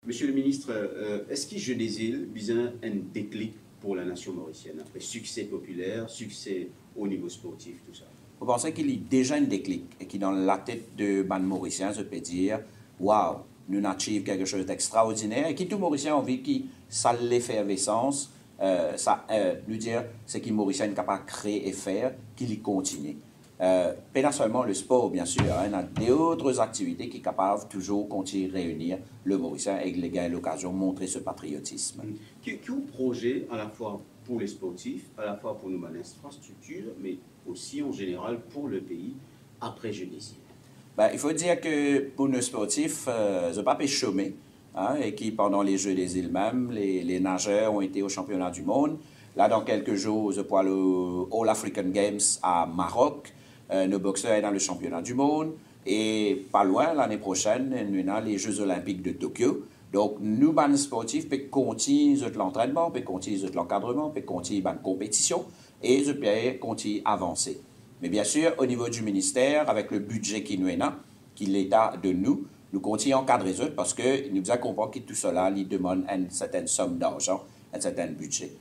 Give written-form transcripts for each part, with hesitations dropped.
Monsieur le ministre, est-ce que Jeux des îles besoin un déclic pour la nation mauricienne après succès populaire, succès au niveau sportif, tout ça? Vous pensez qu'il y a déjà un déclic et qui dans la tête de ban mauricien se peut dire waouh, nous achievons quelque chose d'extraordinaire et qui tout mauricien a envie que ça l'effervescence, nous dire ce qui mauricien est capable de créer et faire, qu'il y continue. Pas seulement le sport, bien sûr, il y a d'autres activités qui sont capables toujours continuer à réunir le mauricien et les gars l'occasion de montrer ce patriotisme. Quel projet à la fois pour les sportifs, à la fois pour nos infrastructures, mais aussi en général pour le pays après Jeux des îles? Il faut dire que pour nos sportifs, ils n'ont pas pu chômer. Et qui, pendant les Jeux des îles même, les nageurs ont été au championnat du monde. Là, dans quelques jours, je vois le All African Games à Maroc. Nos boxeurs sont dans le championnat du monde. Et pas loin, l'année prochaine, nous avons les Jeux olympiques de Tokyo. Donc, nous, les sportifs, peuvent continuer l'entraînement, peuvent continuer l'encadrement, peuvent continuer la compétition et je peux continuer à avancer. Mais bien sûr, au niveau du ministère, avec le budget qui nous est là, qui est l'État de nous continuons à encadrer eux parce que nous avons compris que tout cela lui demande une certaine somme d'argent, un certain budget.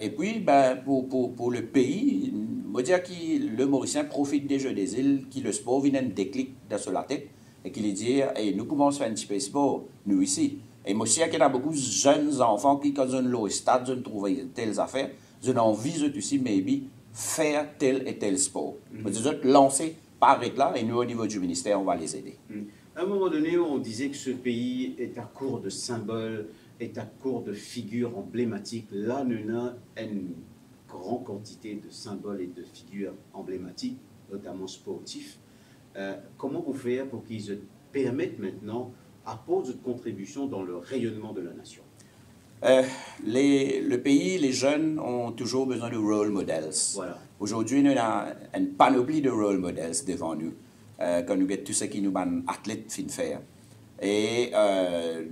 Et puis, pour le pays, je veux dire que le Mauricien profite des Jeux des îles, que le sport vient un déclic dans la tête et qu'il dit hey, nous commençons à faire un petit peu de sport, nous ici. Et moi aussi, il y a beaucoup de jeunes enfants qui, quand ils sont au stade, ils trouvent telles affaires, ils ont envie aussi, maybe, faire tel et tel sport. Ils ont lancé par là et nous, au niveau du ministère, on va les aider. À un moment donné, on disait que ce pays est à court de symboles, est à court de figures emblématiques. Là, nous avons une grande quantité de symboles et de figures emblématiques, notamment sportifs. Comment vous faire pour qu'ils se permettent maintenant apporter une contribution dans le rayonnement de la nation? Le pays, les jeunes ont toujours besoin de role models. Voilà. Aujourd'hui, nous avons une panoplie de role models devant nous. Quand nous avons tout ce qui nous athlètes fin faire. Et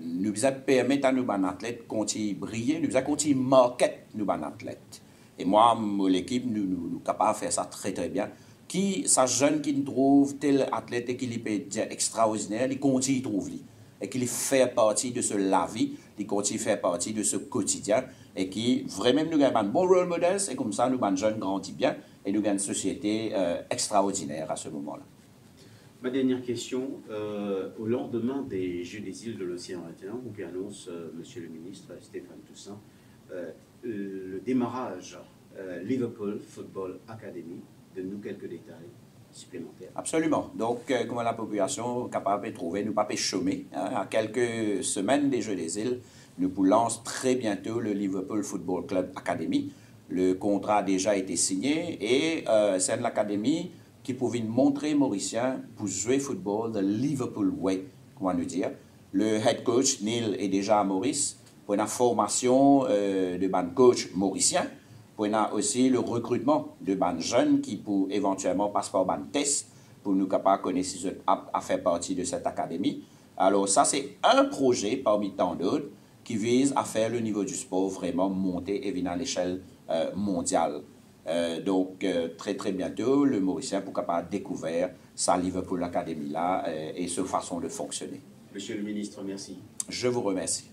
nous permettre à nos athlètes de continuer à briller, nous continuer à marquer nos athlètes. Et moi, l'équipe, nous sommes capables de faire ça très très bien. Qui, sa jeune qui nous trouve tel athlète et qui peut dire extraordinaire, il continue à trouver. Et qui fait partie de ce la vie, il continue à faire partie de ce quotidien. Et qui, vraiment, nous avons un bon role model, et comme ça, nous, jeunes grandissent bien, et nous avons une société extraordinaire à ce moment-là. Ma dernière question, au lendemain des Jeux des îles de l'océan Indien, où annonce Monsieur le ministre Stéphane Toussaint le démarrage Liverpool Football Academy. Donne-nous quelques détails supplémentaires. Absolument. Donc, comment la population est capable de trouver, nous ne pas chômer. À quelques semaines des Jeux des îles, nous lançons très bientôt le Liverpool Football Club Academy. Le contrat a déjà été signé et c'est une académie qui pouvait montrer Mauricien pour jouer football de Liverpool Way, comment nous dire. Le head coach, Neil, est déjà à Maurice pour une formation de ban coach mauricien. Pour aussi le recrutement de ban jeunes qui pour éventuellement passer par ban test pour nous capables connaître si à faire partie de cette académie. Alors ça, c'est un projet parmi tant d'autres qui vise à faire le niveau du sport vraiment monter et venir à l'échelle mondiale. Donc, très très bientôt, le Mauricien pour capable découvrir sa Liverpool Academy là et sa façon de fonctionner. Monsieur le ministre, merci. Je vous remercie.